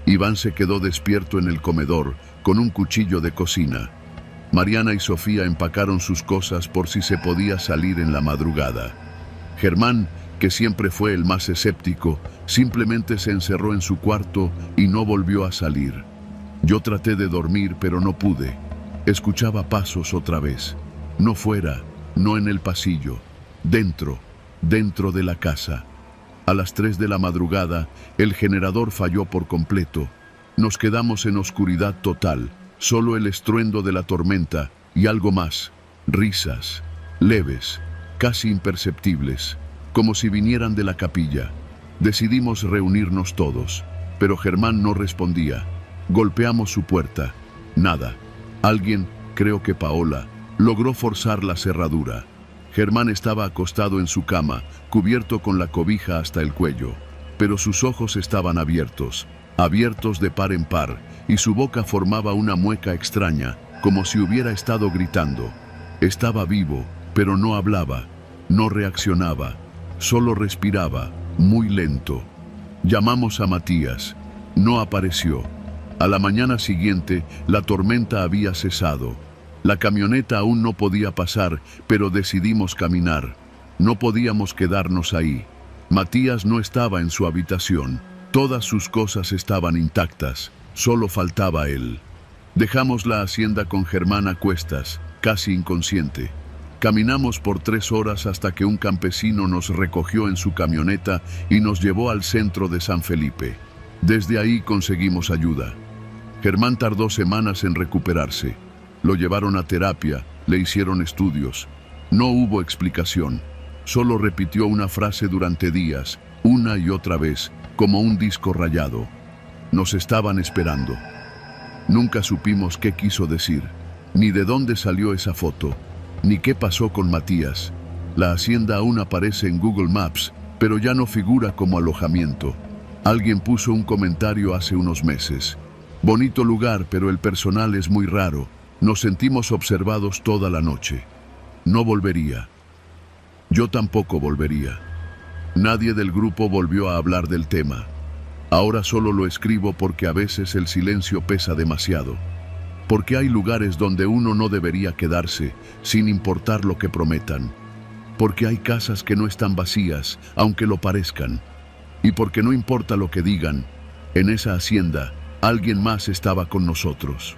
Iván se quedó despierto en el comedor, con un cuchillo de cocina. Mariana y Sofía empacaron sus cosas por si se podía salir en la madrugada. Germán, que siempre fue el más escéptico, simplemente se encerró en su cuarto y no volvió a salir. Yo traté de dormir, pero no pude. Escuchaba pasos otra vez. No fuera, no en el pasillo, dentro de la casa. A las 3 de la madrugada, el generador falló por completo. Nos quedamos en oscuridad total. Solo el estruendo de la tormenta y algo más, risas, leves, casi imperceptibles, como si vinieran de la capilla. Decidimos reunirnos todos, pero Germán no respondía. Golpeamos su puerta. Nada. Alguien, creo que Paola, logró forzar la cerradura. Germán estaba acostado en su cama, cubierto con la cobija hasta el cuello, pero sus ojos estaban abiertos de par en par, y su boca formaba una mueca extraña, como si hubiera estado gritando. Estaba vivo, pero no hablaba, no reaccionaba, solo respiraba, muy lento. Llamamos a Matías. No apareció. A la mañana siguiente, la tormenta había cesado. La camioneta aún no podía pasar, pero decidimos caminar. No podíamos quedarnos ahí. Matías no estaba en su habitación. Todas sus cosas estaban intactas. Solo faltaba él. Dejamos la hacienda con Germán a cuestas, casi inconsciente. Caminamos por 3 horas hasta que un campesino nos recogió en su camioneta y nos llevó al centro de San Felipe. Desde ahí conseguimos ayuda. Germán tardó semanas en recuperarse. Lo llevaron a terapia, le hicieron estudios. No hubo explicación. Solo repitió una frase durante días, una y otra vez, como un disco rayado. Nos estaban esperando. Nunca supimos qué quiso decir, ni de dónde salió esa foto, ni qué pasó con Matías. La hacienda aún aparece en Google Maps, pero ya no figura como alojamiento. Alguien puso un comentario hace unos meses. Bonito lugar, pero el personal es muy raro. Nos sentimos observados toda la noche. No volvería. Yo tampoco volvería. Nadie del grupo volvió a hablar del tema. Ahora solo lo escribo porque a veces el silencio pesa demasiado. Porque hay lugares donde uno no debería quedarse, sin importar lo que prometan. Porque hay casas que no están vacías, aunque lo parezcan. Y porque no importa lo que digan, en esa hacienda, alguien más estaba con nosotros.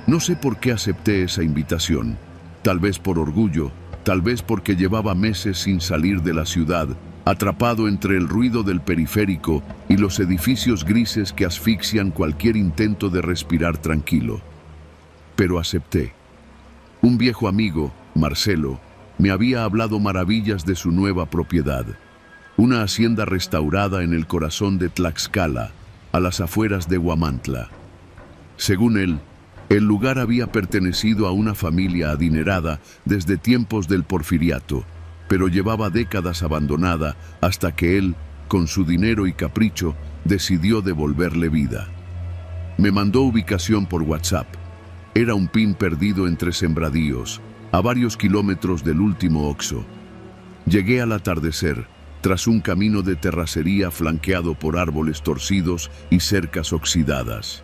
No sé por qué acepté esa invitación. Tal vez por orgullo, tal vez porque llevaba meses sin salir de la ciudad, atrapado entre el ruido del periférico y los edificios grises que asfixian cualquier intento de respirar tranquilo. Pero acepté. Un viejo amigo, Marcelo, me había hablado maravillas de su nueva propiedad. Una hacienda restaurada en el corazón de Tlaxcala, a las afueras de Huamantla. Según él, el lugar había pertenecido a una familia adinerada desde tiempos del Porfiriato, pero llevaba décadas abandonada hasta que él, con su dinero y capricho, decidió devolverle vida. Me mandó ubicación por WhatsApp. Era un pin perdido entre sembradíos, a varios kilómetros del último Oxxo. Llegué al atardecer, tras un camino de terracería flanqueado por árboles torcidos y cercas oxidadas.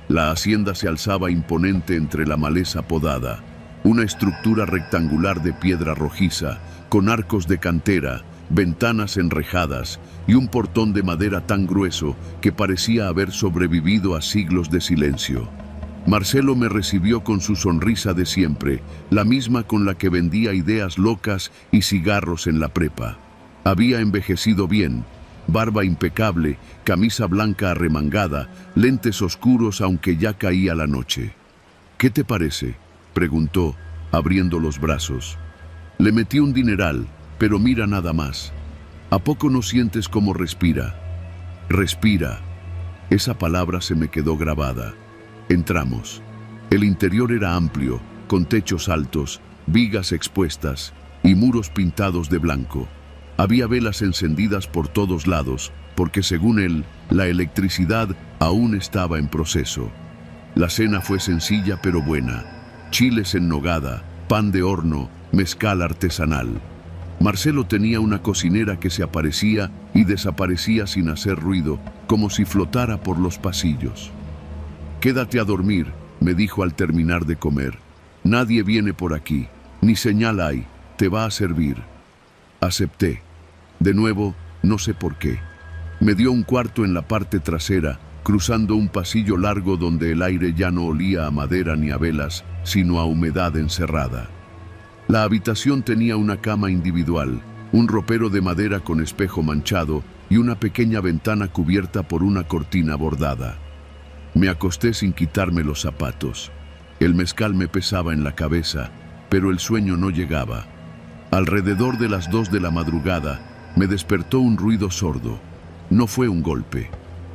La hacienda se alzaba imponente entre la maleza podada, una estructura rectangular de piedra rojiza, con arcos de cantera, ventanas enrejadas y un portón de madera tan grueso que parecía haber sobrevivido a siglos de silencio. Marcelo me recibió con su sonrisa de siempre, la misma con la que vendía ideas locas y cigarros en la prepa. Había envejecido bien. Barba impecable, camisa blanca arremangada, lentes oscuros aunque ya caía la noche. ¿Qué te parece?, preguntó, abriendo los brazos. Le metí un dineral, pero mira nada más. ¿A poco no sientes cómo respira? Respira. Esa palabra se me quedó grabada. Entramos. El interior era amplio, con techos altos, vigas expuestas y muros pintados de blanco. Había velas encendidas por todos lados, porque según él, la electricidad aún estaba en proceso. La cena fue sencilla pero buena. Chiles en nogada, pan de horno, mezcal artesanal. Marcelo tenía una cocinera que se aparecía y desaparecía sin hacer ruido, como si flotara por los pasillos. «Quédate a dormir», me dijo al terminar de comer. «Nadie viene por aquí, ni señal hay, te va a servir». Acepté. De nuevo, no sé por qué. Me dio un cuarto en la parte trasera, cruzando un pasillo largo donde el aire ya no olía a madera ni a velas, sino a humedad encerrada. La habitación tenía una cama individual, un ropero de madera con espejo manchado y una pequeña ventana cubierta por una cortina bordada. Me acosté sin quitarme los zapatos. El mezcal me pesaba en la cabeza, pero el sueño no llegaba. Alrededor de las 2 de la madrugada, me despertó un ruido sordo. No fue un golpe,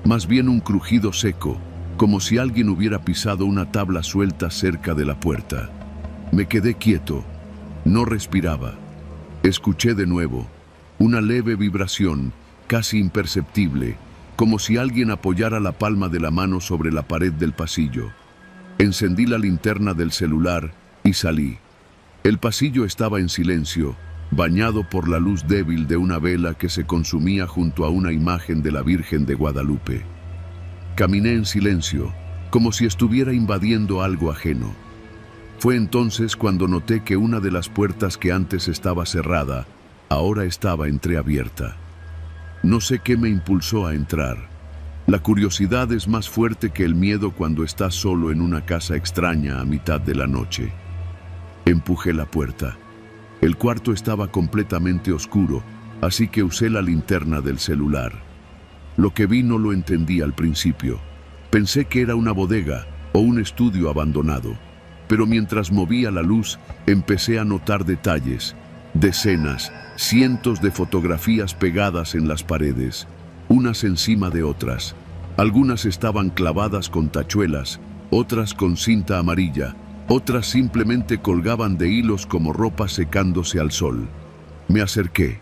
más bien un crujido seco, como si alguien hubiera pisado una tabla suelta cerca de la puerta. Me quedé quieto, no respiraba. Escuché de nuevo, una leve vibración, casi imperceptible, como si alguien apoyara la palma de la mano sobre la pared del pasillo. Encendí la linterna del celular y salí. El pasillo estaba en silencio, bañado por la luz débil de una vela que se consumía junto a una imagen de la Virgen de Guadalupe. Caminé en silencio, como si estuviera invadiendo algo ajeno. Fue entonces cuando noté que una de las puertas que antes estaba cerrada, ahora estaba entreabierta. No sé qué me impulsó a entrar. La curiosidad es más fuerte que el miedo cuando estás solo en una casa extraña a mitad de la noche. Empujé la puerta. El cuarto estaba completamente oscuro, así que usé la linterna del celular. Lo que vi no lo entendí al principio. Pensé que era una bodega o un estudio abandonado, pero mientras movía la luz empecé a notar detalles, decenas, cientos de fotografías pegadas en las paredes, unas encima de otras. Algunas estaban clavadas con tachuelas, otras con cinta amarilla, otras simplemente colgaban de hilos como ropa secándose al sol. Me acerqué.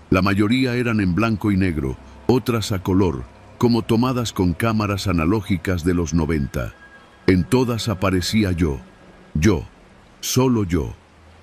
La mayoría eran en blanco y negro, otras a color, como tomadas con cámaras analógicas de los 90. En todas aparecía yo, solo yo,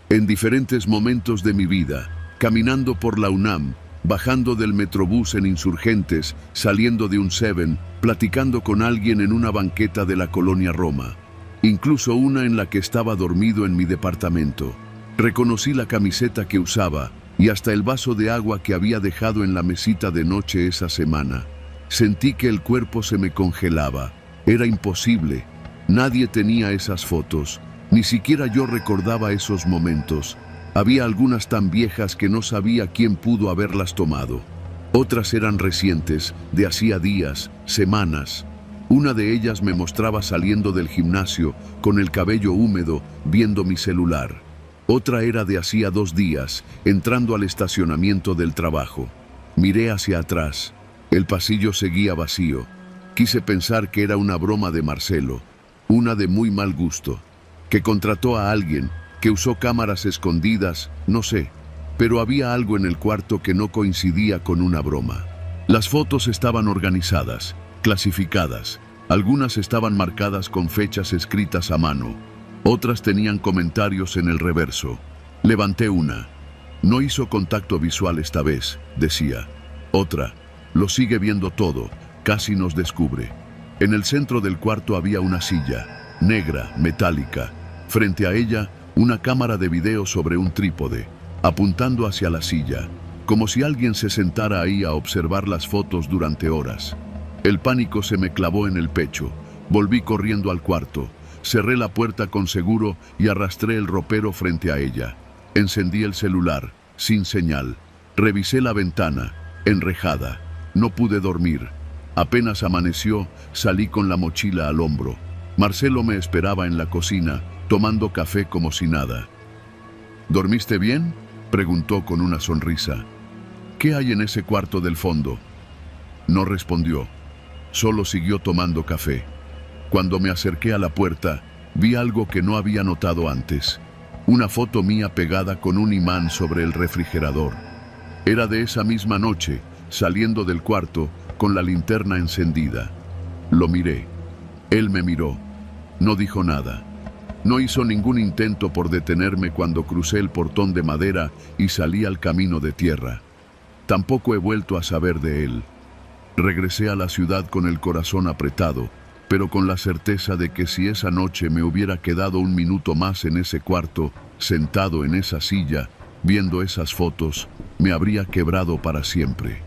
en diferentes momentos de mi vida, caminando por la UNAM, bajando del Metrobús en Insurgentes, saliendo de un 7, platicando con alguien en una banqueta de la colonia Roma, incluso una en la que estaba dormido en mi departamento. Reconocí la camiseta que usaba y hasta el vaso de agua que había dejado en la mesita de noche esa semana. Sentí que el cuerpo se me congelaba. Era imposible. Nadie tenía esas fotos. Ni siquiera yo recordaba esos momentos. Había algunas tan viejas que no sabía quién pudo haberlas tomado. Otras eran recientes, de hacía días, semanas. Una de ellas me mostraba saliendo del gimnasio, con el cabello húmedo, viendo mi celular. Otra era de hacía 2 días, entrando al estacionamiento del trabajo. Miré hacia atrás. El pasillo seguía vacío. Quise pensar que era una broma de Marcelo, una de muy mal gusto, que contrató a alguien, que usó cámaras escondidas, no sé, pero había algo en el cuarto que no coincidía con una broma. Las fotos estaban organizadas, clasificadas. Algunas estaban marcadas con fechas escritas a mano. Otras tenían comentarios en el reverso. Levanté una. No hizo contacto visual esta vez, decía. Otra. Lo sigue viendo todo, casi nos descubre. En el centro del cuarto había una silla, negra, metálica. Frente a ella, una cámara de video sobre un trípode, apuntando hacia la silla, como si alguien se sentara ahí a observar las fotos durante horas. El pánico se me clavó en el pecho. Volví corriendo al cuarto, cerré la puerta con seguro y arrastré el ropero frente a ella. Encendí el celular, sin señal. Revisé la ventana, enrejada. No pude dormir. Apenas amaneció, salí con la mochila al hombro. Marcelo me esperaba en la cocina, tomando café como si nada. ¿Dormiste bien?, preguntó con una sonrisa. ¿Qué hay en ese cuarto del fondo? No respondió. Solo siguió tomando café. Cuando me acerqué a la puerta, vi algo que no había notado antes. Una foto mía pegada con un imán sobre el refrigerador. Era de esa misma noche, saliendo del cuarto, con la linterna encendida. Lo miré. Él me miró. No dijo nada. No hizo ningún intento por detenerme cuando crucé el portón de madera y salí al camino de tierra. Tampoco he vuelto a saber de él. Regresé a la ciudad con el corazón apretado, pero con la certeza de que si esa noche me hubiera quedado un minuto más en ese cuarto, sentado en esa silla, viendo esas fotos, me habría quebrado para siempre.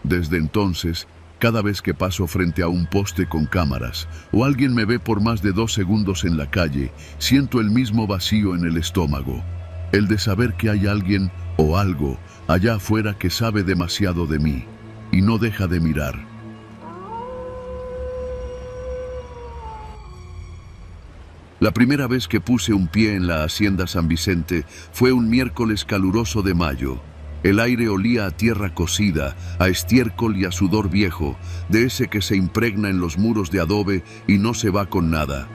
Desde entonces, cada vez que paso frente a un poste con cámaras o alguien me ve por más de 2 segundos en la calle, siento el mismo vacío en el estómago, el de saber que hay alguien o algo allá afuera que sabe demasiado de mí y no deja de mirar. La primera vez que puse un pie en la Hacienda San Vicente fue un miércoles caluroso de mayo. El aire olía a tierra cocida, a estiércol y a sudor viejo, de ese que se impregna en los muros de adobe y no se va con nada.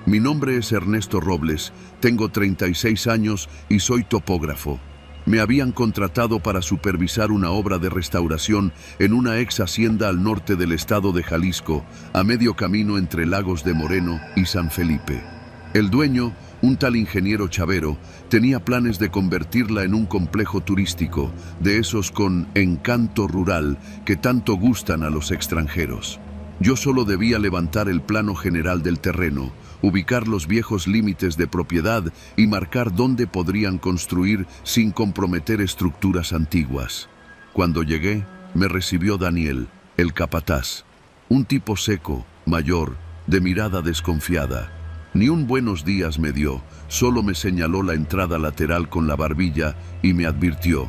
Mi nombre es Ernesto Robles, tengo 36 años y soy topógrafo. Me habían contratado para supervisar una obra de restauración en una ex hacienda al norte del estado de Jalisco, a medio camino entre Lagos de Moreno y San Felipe. El dueño, un tal ingeniero Chavero, tenía planes de convertirla en un complejo turístico, de esos con encanto rural que tanto gustan a los extranjeros. Yo solo debía levantar el plano general del terreno, ubicar los viejos límites de propiedad y marcar dónde podrían construir sin comprometer estructuras antiguas. Cuando llegué, Me recibió Daniel, el capataz. Un tipo seco, mayor, de mirada desconfiada. Ni un buenos días me dio, solo me señaló la entrada lateral con la barbilla y me advirtió: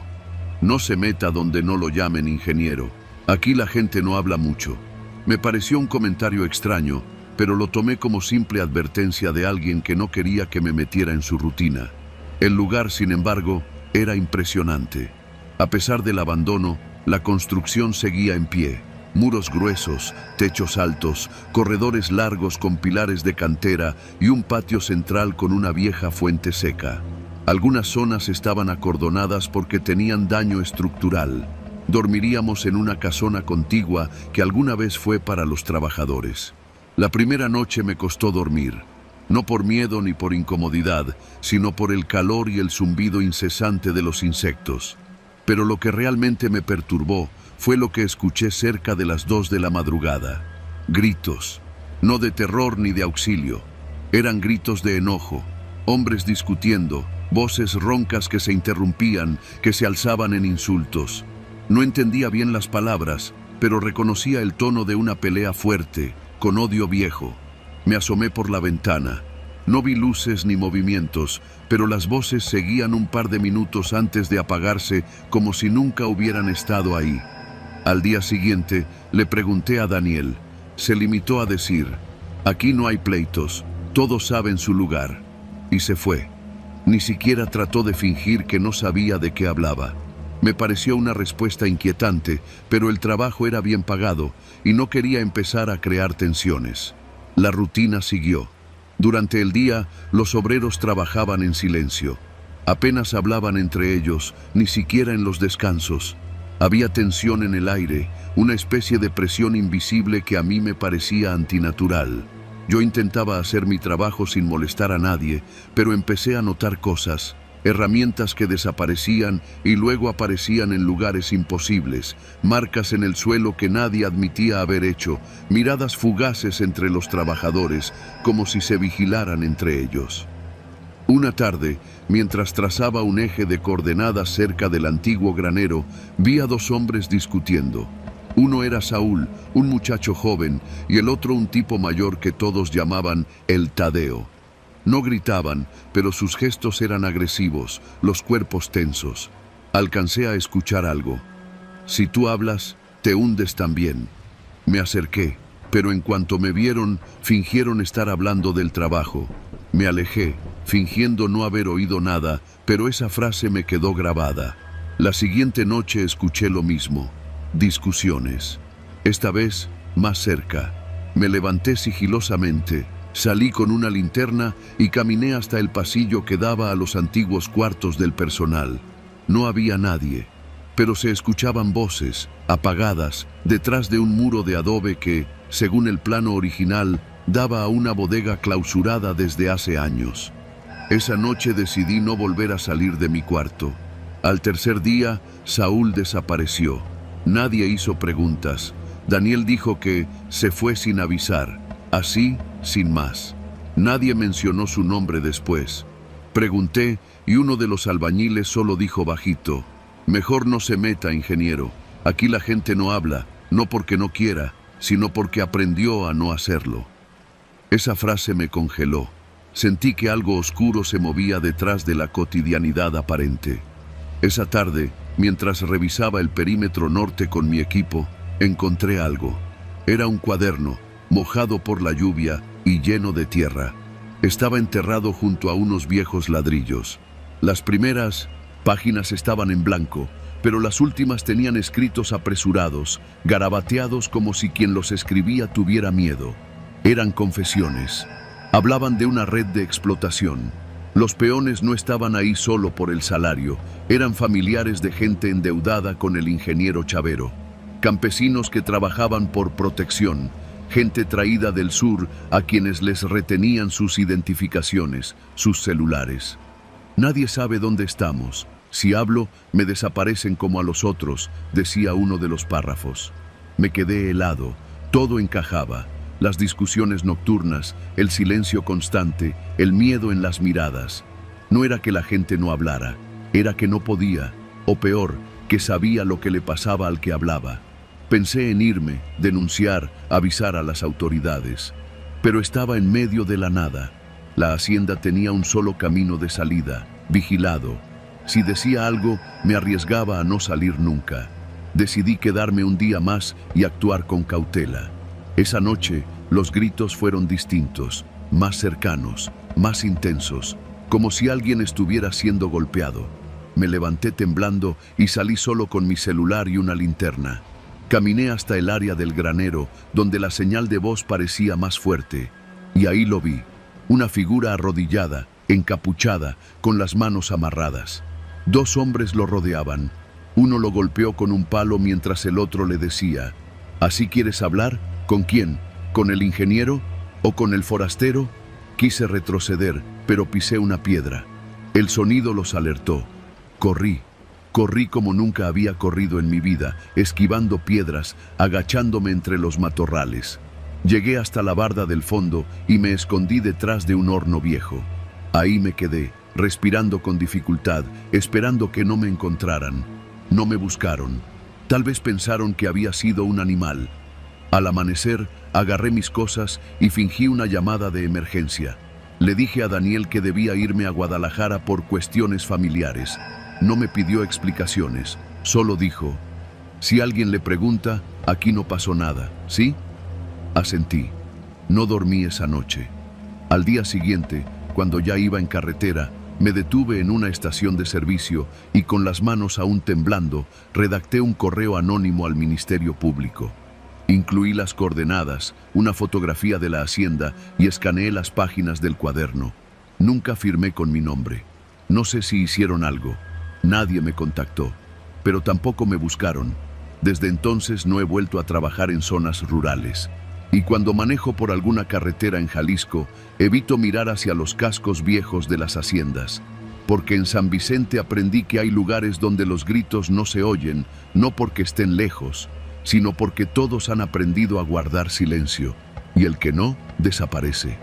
no se meta donde no lo llamen ingeniero. Aquí la gente no habla mucho. Me pareció un comentario extraño, pero lo tomé como simple advertencia de alguien que no quería que me metiera en su rutina. El lugar, sin embargo, era impresionante. A pesar del abandono, la construcción seguía en pie. Muros gruesos, techos altos, corredores largos con pilares de cantera y un patio central con una vieja fuente seca. Algunas zonas estaban acordonadas porque tenían daño estructural. Dormiríamos en una casona contigua que alguna vez fue para los trabajadores. La primera noche me costó dormir, no por miedo ni por incomodidad, sino por el calor y el zumbido incesante de los insectos. Pero lo que realmente me perturbó fue lo que escuché cerca de las 2 de la madrugada. Gritos, no de terror ni de auxilio. Eran gritos de enojo, hombres discutiendo, voces roncas que se interrumpían, que se alzaban en insultos. No entendía bien las palabras, pero reconocía el tono de una pelea fuerte, con odio viejo. Me asomé por la ventana. No vi luces ni movimientos, pero las voces seguían un par de minutos antes de apagarse, como si nunca hubieran estado ahí. Al día siguiente, le pregunté a Daniel. Se limitó a decir: aquí no hay pleitos, todos saben su lugar. Y se fue. Ni siquiera trató de fingir que no sabía de qué hablaba. Me pareció una respuesta inquietante, pero el trabajo era bien pagado y no quería empezar a crear tensiones. La rutina siguió. Durante el día, los obreros trabajaban en silencio. Apenas hablaban entre ellos, ni siquiera en los descansos. Había tensión en el aire, una especie de presión invisible que a mí me parecía antinatural. Yo intentaba hacer mi trabajo sin molestar a nadie, pero empecé a notar cosas. Herramientas que desaparecían y luego aparecían en lugares imposibles, marcas en el suelo que nadie admitía haber hecho, miradas fugaces entre los trabajadores, como si se vigilaran entre ellos. Una tarde, mientras trazaba un eje de coordenadas cerca del antiguo granero, vi a 2 hombres discutiendo. Uno era Saúl, un muchacho joven, y el otro un tipo mayor que todos llamaban el Tadeo. No gritaban, pero sus gestos eran agresivos, los cuerpos tensos. Alcancé a escuchar algo. Si tú hablas, te hundes también. Me acerqué, pero en cuanto me vieron, fingieron estar hablando del trabajo. Me alejé, fingiendo no haber oído nada, pero esa frase me quedó grabada. La siguiente noche escuché lo mismo. Discusiones. Esta vez, más cerca. Me levanté sigilosamente. Salí con una linterna y caminé hasta el pasillo que daba a los antiguos cuartos del personal. No había nadie, pero se escuchaban voces, apagadas, detrás de un muro de adobe que, según el plano original, daba a una bodega clausurada desde hace años. Esa noche decidí no volver a salir de mi cuarto. Al tercer día, Saúl desapareció. Nadie hizo preguntas. Daniel dijo que se fue sin avisar. Así, sin más. Nadie mencionó su nombre después. Pregunté y uno de los albañiles solo dijo bajito: mejor no se meta, ingeniero. Aquí la gente no habla, no porque no quiera, sino porque aprendió a no hacerlo. Esa frase me congeló. Sentí que algo oscuro se movía detrás de la cotidianidad aparente. Esa tarde, mientras revisaba el perímetro norte con mi equipo, encontré algo. Era un cuaderno, mojado por la lluvia y lleno de tierra. Estaba enterrado junto a unos viejos ladrillos. Las primeras páginas estaban en blanco, pero las últimas tenían escritos apresurados, garabateados como si quien los escribía tuviera miedo. Eran confesiones. Hablaban de una red de explotación. Los peones no estaban ahí solo por el salario, eran familiares de gente endeudada con el ingeniero Chavero. Campesinos que trabajaban por protección, gente traída del sur a quienes les retenían sus identificaciones, sus celulares. Nadie sabe dónde estamos. Si hablo, me desaparecen como a los otros, decía uno de los párrafos. Me quedé helado, todo encajaba. Las discusiones nocturnas, el silencio constante, el miedo en las miradas. No era que la gente no hablara, era que no podía, o peor, que sabía lo que le pasaba al que hablaba. Pensé en irme, denunciar, avisar a las autoridades. Pero estaba en medio de la nada. La hacienda tenía un solo camino de salida, vigilado. Si decía algo, me arriesgaba a no salir nunca. Decidí quedarme un día más y actuar con cautela. Esa noche, los gritos fueron distintos, más cercanos, más intensos, como si alguien estuviera siendo golpeado. Me levanté temblando y salí solo con mi celular y una linterna. Caminé hasta el área del granero, donde la señal de voz parecía más fuerte, y ahí lo vi, una figura arrodillada, encapuchada, con las manos amarradas. 2 hombres lo rodeaban. Uno lo golpeó con un palo mientras el otro le decía: ¿así quieres hablar? ¿Con quién? ¿Con el ingeniero? ¿O con el forastero? Quise retroceder, pero pisé una piedra. El sonido los alertó. Corrí como nunca había corrido en mi vida, esquivando piedras, agachándome entre los matorrales. Llegué hasta la barda del fondo y me escondí detrás de un horno viejo. Ahí me quedé, respirando con dificultad, esperando que no me encontraran. No me buscaron. Tal vez pensaron que había sido un animal. Al amanecer, agarré mis cosas y fingí una llamada de emergencia. Le dije a Daniel que debía irme a Guadalajara por cuestiones familiares. No me pidió explicaciones, solo dijo: si alguien le pregunta, aquí no pasó nada, ¿sí? Asentí. No dormí esa noche. Al día siguiente, cuando ya iba en carretera, me detuve en una estación de servicio y con las manos aún temblando, redacté un correo anónimo al Ministerio Público. Incluí las coordenadas, una fotografía de la hacienda y escaneé las páginas del cuaderno. Nunca firmé con mi nombre. No sé si hicieron algo. Nadie me contactó, pero tampoco me buscaron. Desde entonces no he vuelto a trabajar en zonas rurales. Y cuando manejo por alguna carretera en Jalisco, evito mirar hacia los cascos viejos de las haciendas. Porque en San Vicente aprendí que hay lugares donde los gritos no se oyen, no porque estén lejos, sino porque todos han aprendido a guardar silencio, y el que no, desaparece.